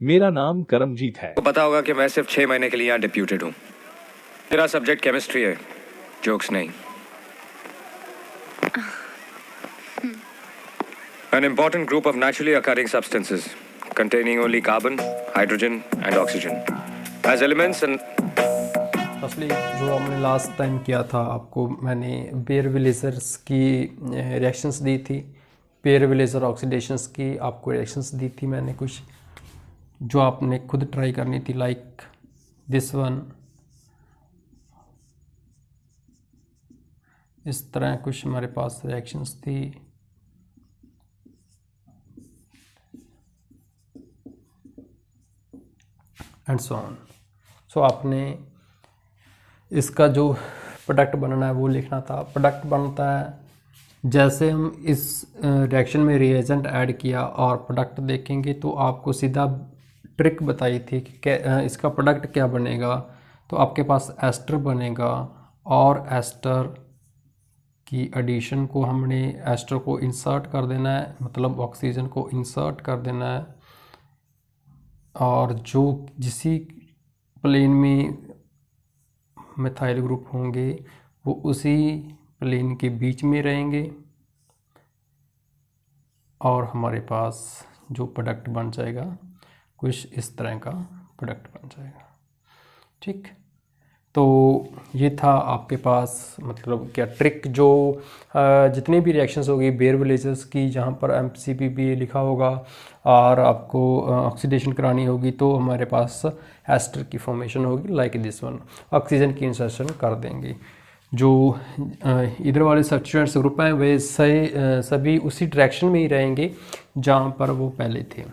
मेरा नाम करमजीत है। तो पता होगा कि मैं सिर्फ 6 महीने के लिए यहाँ डिप्यूटेड हूँ। मेरा सब्जेक्ट केमिस्ट्री है, जोक्स नहीं। An important group of naturally occurring substances containing only carbon, hydrogen and oxygen as elements and असली जो हमने लास्ट टाइम किया था, आपको मैंने बेयर विलेजर्स की रिएक्शंस दी थी, बेयर विलेजर ऑक्सीडेशंस की आपको रिएक्शंस दी थी मैंने कुछ, जो आपने खुद ट्राई करनी थी, लाइक दिस वन। इस तरह कुछ हमारे पास रिएक्शंस थी। And so on. सो आपने इसका जो प्रोडक्ट बनना है वो लिखना था। प्रोडक्ट बनता है जैसे हम इस रिएक्शन में रिएजेंट ऐड किया और प्रोडक्ट देखेंगे तो आपको सीधा ट्रिक बताई थी कि इसका प्रोडक्ट क्या बनेगा। तो आपके पास एस्टर बनेगा और एस्टर की एडिशन को हमने एस्टर को इंसर्ट कर देना है, मतलब ऑक्सीजन को इंसर्ट कर देना है, और जो जिसी प्लेन में मिथाइल ग्रुप होंगे वो उसी प्लेन के बीच में रहेंगे और हमारे पास जो प्रोडक्ट बन जाएगा कुछ इस तरह का प्रोडक्ट बन जाएगा। ठीक, तो ये था आपके पास, मतलब क्या ट्रिक, जो जितनी भी रिएक्शंस होगी बेयर विलेजर्स की, जहाँ पर MCPB लिखा होगा और आपको ऑक्सीडेशन करानी होगी तो हमारे पास एस्टर की फॉर्मेशन होगी, लाइक दिस वन। ऑक्सीजन की इंसर्शन कर देंगे। जो इधर वाले सब्स्टिट्यूएंट्स ग्रुप हैं वे सभी उसी डायरेक्शन में ही रहेंगे जहाँ पर वो पहले थे।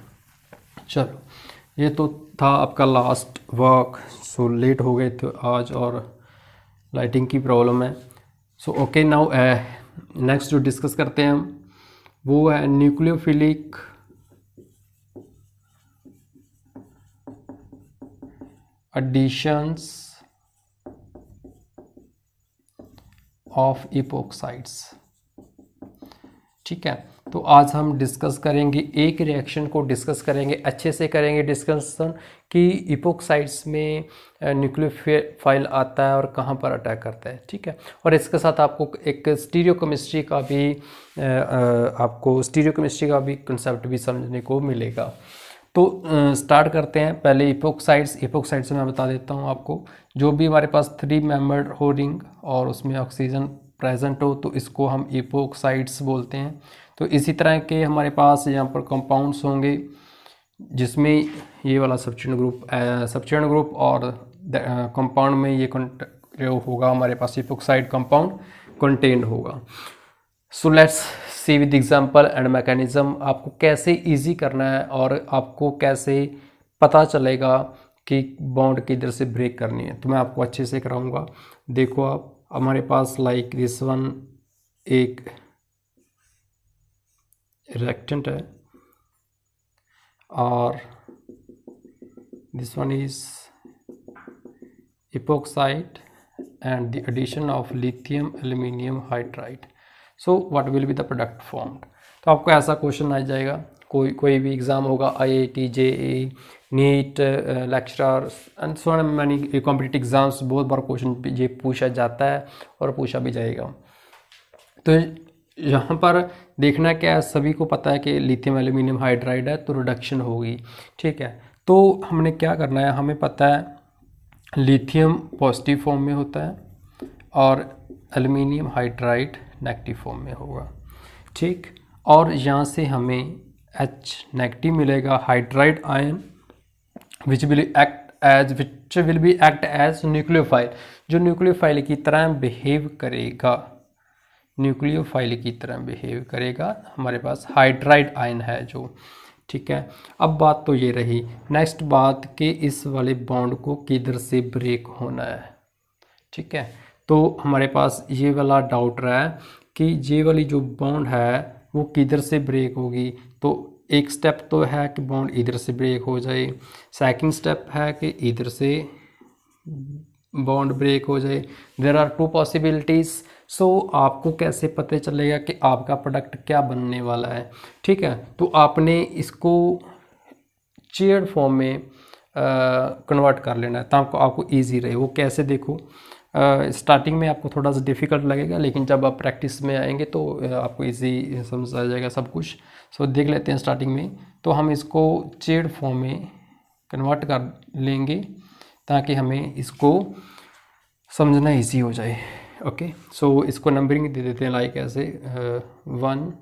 चलो, ये तो था आपका लास्ट वर्क। सो लेट हो गए थे आज और लाइटिंग की प्रॉब्लम है। सो ओके, नाउ नेक्स्ट जो डिस्कस करते हैं हम वो है न्यूक्लियोफिलिक एडिशंस ऑफ इपोक्साइड्स। ठीक है, तो आज हम डिस्कस करेंगे, एक रिएक्शन को डिस्कस करेंगे, अच्छे से करेंगे डिस्कशन कि इपोक्साइड्स में न्यूक्लियोफाइल आता है और कहाँ पर अटैक करता है। ठीक है, और इसके साथ आपको एक स्टीरियोकेमिस्ट्री का भी कंसेप्ट भी समझने को मिलेगा। तो स्टार्ट करते हैं। पहले इपोक्साइड्स में मैं बता देता हूँ आपको, जो भी हमारे पास 3 मेंबर्ड हो रिंग और उसमें ऑक्सीजन प्रेजेंट हो तो इसको हम इपोक्साइड्स बोलते हैं। तो इसी तरह के हमारे पास यहाँ पर कंपाउंड्स होंगे जिसमें ये वाला सब्स्टिट्यूएंट ग्रुप और कंपाउंड में ये होगा हमारे पास इपोक्साइड कंपाउंड कंटेन्ड होगा। So let's see with example and mechanism. आपको कैसे इजी करना है और आपको कैसे पता चलेगा कि बॉन्ड किधर से ब्रेक करनी है, तो मैं आपको अच्छे से कराऊंगा। देखो, आप हमारे पास लाइक दिस वन एक रिएक्टेंट है और this one is epoxide and the addition of lithium aluminium hydride. So what will be the product formed? तो आपको ऐसा क्वेश्चन आ जाएगा, कोई भी एग्ज़ाम होगा, IIT, JEE, NEET, lecturer and so on many competitive exams, बहुत बार क्वेश्चन ये पूछा जाता है और पूछा भी जाएगा। तो यहाँ पर देखना क्या है, सभी को पता है कि लिथियम एल्यूमिनियम हाइड्राइड है तो रिडक्शन होगी। ठीक है, तो हमने क्या करना है, हमें पता है लिथियम पॉजिटिव फॉर्म में होता है और एल्युमिनियम हाइड्राइड नेगेटिव फॉर्म में होगा। ठीक, और यहाँ से हमें H नेगेटिव मिलेगा, hydride ion which will be act as nucleophile, जो न्यूक्लियोफाइल की तरह बिहेव करेगा। हमारे पास हाइड्राइड आयन है जो। ठीक है, अब बात तो ये रही। नेक्स्ट बात कि इस वाले बॉन्ड को किधर से ब्रेक होना है। ठीक है, तो हमारे पास ये वाला डाउट रहा है कि ये वाली जो बॉन्ड है वो किधर से ब्रेक होगी। तो एक स्टेप तो है कि बॉन्ड इधर से ब्रेक हो जाए, सेकंड स्टेप है कि इधर से बॉन्ड ब्रेक हो जाए। There are 2 possibilities. सो आपको कैसे पता चलेगा कि आपका प्रोडक्ट क्या बनने वाला है। ठीक है, तो आपने इसको चेयर्ड फॉर्म में कन्वर्ट कर लेना है ताकि आपको ईजी रहे। वो कैसे देखो, स्टार्टिंग में आपको थोड़ा सा डिफ़िकल्ट लगेगा, लेकिन जब आप प्रैक्टिस में आएंगे तो आपको इजी समझ आ जाएगा सब कुछ। सो देख लेते हैं स्टार्टिंग में। तो हम इसको चेयर्ड फॉर्म में कन्वर्ट कर लेंगे ताकि हमें इसको समझना इजी हो जाए। ओके, सो इसको नंबरिंग दे देते हैं लाइक ऐसे 1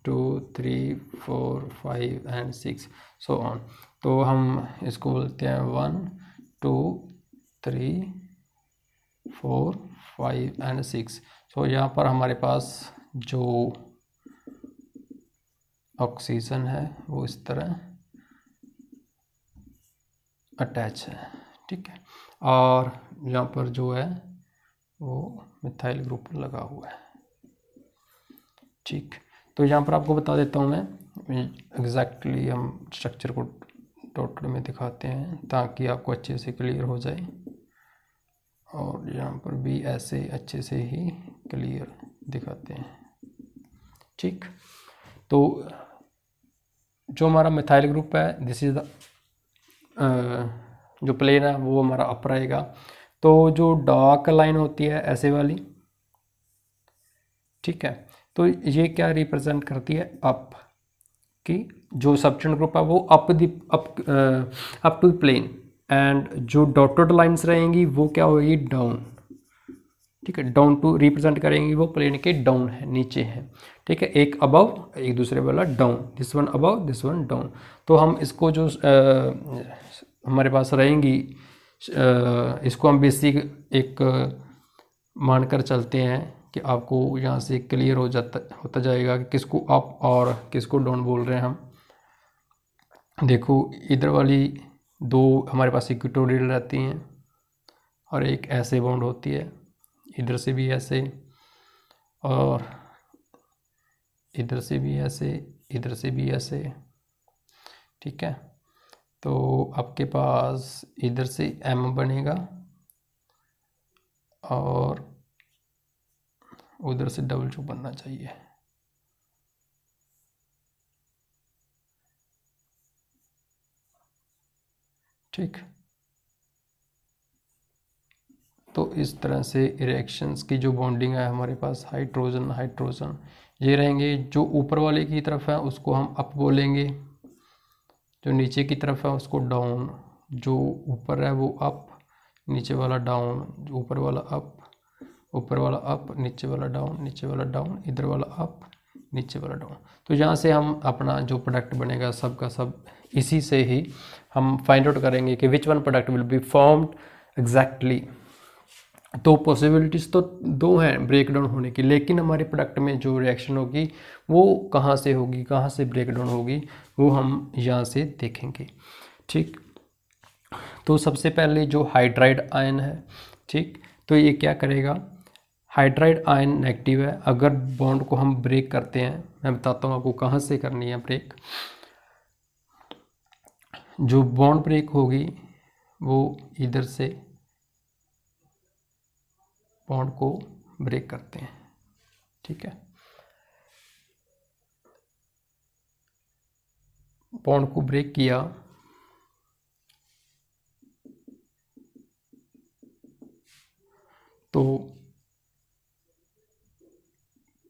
2 3 4 5 एंड 6 सो ऑन। तो हम इसको बोलते हैं 1 2 3 4 5 एंड 6। सो यहाँ पर हमारे पास जो ऑक्सीजन है वो इस तरह अटैच है, ठीक है, और यहाँ पर जो है वो मिथाइल ग्रुप लगा हुआ है, ठीक। तो यहाँ पर आपको बता देता हूँ मैं एग्जैक्टली, हम स्ट्रक्चर को डॉटेड में दिखाते हैं ताकि आपको अच्छे से क्लियर हो जाए, और यहाँ पर भी ऐसे अच्छे से ही क्लियर दिखाते हैं, ठीक। तो जो हमारा मिथाइल ग्रुप है, दिस इज द जो प्लेन है वो हमारा अप रहेगा। तो जो डार्क लाइन होती है ऐसे वाली, ठीक है, तो ये क्या रिप्रेजेंट करती है, अप की जो सब्सटेंस ग्रुप है वो अप टू प्लेन, एंड जो डॉटेड लाइंस रहेंगी वो क्या होगी, डाउन, ठीक है, डाउन टू रिप्रेजेंट करेंगी वो प्लेन के डाउन है, नीचे है, ठीक है, एक अबव एक दूसरे वाला down, this one above this one down. तो हम इसको जो हमारे पास रहेंगी इसको हम बेसिक एक मानकर चलते हैं कि आपको यहाँ से क्लियर होता जाएगा कि किसको अप और किसको डाउन बोल रहे हैं हम। देखो इधर वाली दो हमारे पास इक्वेटोरियल रहती हैं और एक ऐसे बाउंड होती है, इधर से भी ऐसे और इधर से भी ऐसे, इधर से भी ऐसे, ठीक है। तो आपके पास इधर से एम बनेगा और उधर से डबल चू बनना चाहिए, ठीक। तो इस तरह से रिएक्शंस की जो बॉन्डिंग है हमारे पास हाइड्रोजन हाइड्रोजन ये रहेंगे। जो ऊपर वाले की तरफ है उसको हम अप बोलेंगे, जो नीचे की तरफ है उसको डाउन, जो ऊपर है वो अप, नीचे वाला डाउन, जो ऊपर वाला अप, ऊपर वाला अप, नीचे वाला डाउन, नीचे वाला डाउन, इधर वाला अप, नीचे वाला डाउन। तो यहाँ से हम अपना जो प्रोडक्ट बनेगा सब का सब इसी से ही हम फाइंड आउट करेंगे कि which one product will be formed exactly. तो पॉसिबिलिटीज़ तो दो हैं ब्रेक डाउन होने की, लेकिन हमारे प्रोडक्ट में जो रिएक्शन होगी वो कहाँ से होगी, कहाँ से ब्रेक डाउन होगी, वो हम यहाँ से देखेंगे, ठीक। तो सबसे पहले जो हाइड्राइड आयन है, ठीक, तो ये क्या करेगा, हाइड्राइड आयन नेगेटिव है। अगर बॉन्ड को हम ब्रेक करते हैं, मैं बताता हूँ आपको कहाँ से करनी है ब्रेक। जो बॉन्ड ब्रेक होगी वो इधर से बॉन्ड को ब्रेक करते हैं, ठीक है। बॉन्ड को ब्रेक किया तो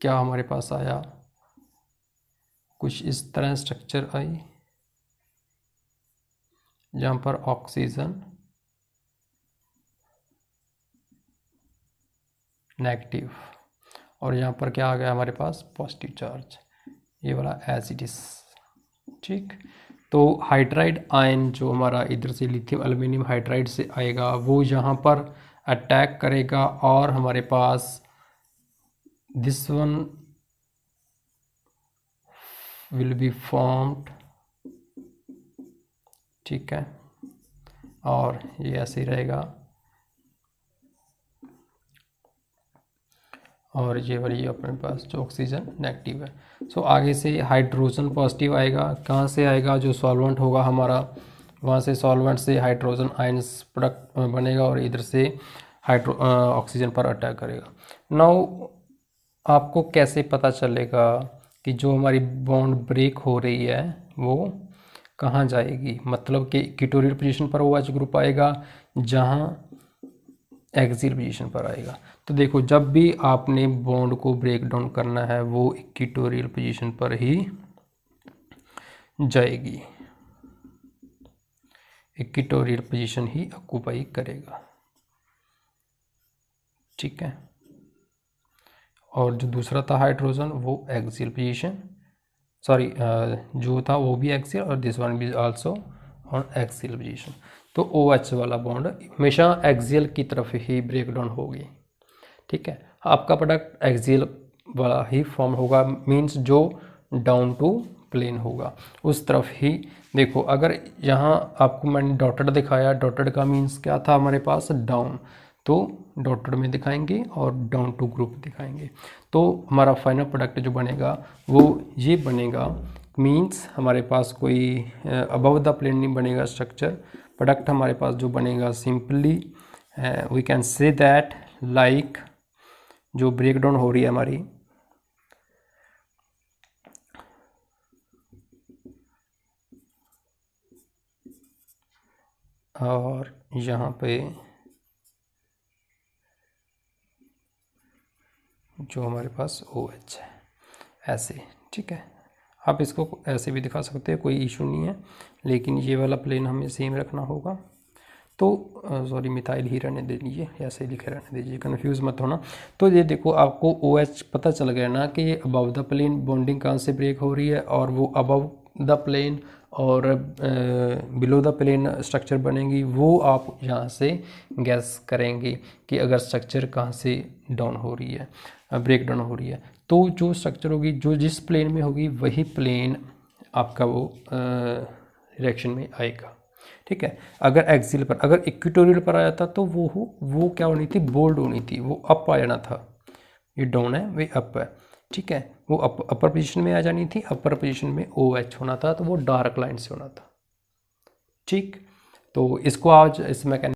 क्या हमारे पास आया, कुछ इस तरह स्ट्रक्चर आई जहाँ पर ऑक्सीजन नेगेटिव और यहाँ पर क्या आ गया हमारे पास पॉजिटिव चार्ज, ये वाला एज इट इज, ठीक। तो हाइड्राइड आयन जो हमारा इधर से लिथियम एल्युमिनियम हाइड्राइड से आएगा वो यहाँ पर अटैक करेगा और हमारे पास this one will be formed, ठीक है, और ये ऐसे ही रहेगा और ये वाली अपने पास जो ऑक्सीजन नेगेटिव है। सो आगे से हाइड्रोजन पॉजिटिव आएगा, कहाँ से आएगा, जो सॉल्वेंट होगा हमारा वहाँ से सॉल्वेंट से हाइड्रोजन आयंस प्रोडक्ट बनेगा और इधर से ऑक्सीजन पर अटैक करेगा। नाउ आपको कैसे पता चलेगा कि जो हमारी बॉन्ड ब्रेक हो रही है वो कहाँ जाएगी, मतलब कि इक्वेटोरियल पोजीशन पर OH ग्रुप आएगा जहाँ एक्सियल पोजीशन पर आएगा। तो देखो जब भी आपने बॉन्ड को ब्रेक डाउन करना है वो इक्वेटोरियल पोजीशन पर ही जाएगी, इक्वेटोरियल पोजीशन ही ऑक्यूपाई करेगा, ठीक है। और जो दूसरा था हाइड्रोजन वो एक्सियल पोजीशन, सॉरी जो था वो भी एक्सियल और दिस वन भी आल्सो ऑन एक्सियल पोजीशन। तो OH वाला बॉन्ड हमेशा एक्सियल की तरफ ही ब्रेक डाउन होगी, ठीक है। आपका प्रोडक्ट एक्सियल वाला ही फॉर्म होगा, मींस जो डाउन टू प्लेन होगा उस तरफ ही। देखो अगर यहाँ आपको मैंने डॉटेड दिखाया, डॉटेड का मींस क्या था हमारे पास डाउन, तो डॉटेड में दिखाएंगे और डाउन टू ग्रुप दिखाएंगे। तो हमारा फाइनल प्रोडक्ट जो बनेगा वो ये बनेगा, मींस हमारे पास कोई अबव द प्लेन नहीं बनेगा स्ट्रक्चर। प्रोडक्ट हमारे पास जो बनेगा simply we can say that like जो ब्रेक डाउन हो रही है हमारी और यहाँ पे जो हमारे पास OH है ऐसे, ठीक है। आप इसको ऐसे भी दिखा सकते हैं, कोई इशू नहीं है, लेकिन ये वाला प्लेन हमें सेम रखना होगा। तो सॉरी मिथाइल ही रहने दे लीजिए, ऐसे ही लिखे रहने दीजिए, कन्फ्यूज़ मत होना। तो ये देखो आपको OH पता चल गया ना कि ये अबव द प्लेन बॉन्डिंग कहाँ से ब्रेक हो रही है, और वो अबव द प्लेन और बिलो द प्लेन स्ट्रक्चर बनेगी, वो आप यहाँ से गैस करेंगे कि अगर स्ट्रक्चर कहाँ से डाउन हो रही है, ब्रेक डाउन हो रही है। तो जो स्ट्रक्चर होगी जो जिस प्लेन में होगी वही प्लेन आपका वो डायरेक्शन में आएगा, ठीक है। अगर एक्सियल पर, अगर इक्वेटोरियल पर आया था तो वो क्या होनी थी, बोल्ड होनी थी, वो अप आ जाना था। ये डाउन है वे अप है, ठीक है। वो अपर पोजीशन में आ जानी थी, अपर पोजीशन में OH होना था, तो वो डार्क लाइन से होना था, ठीक। तो इसको आज इस मैकेनिज्म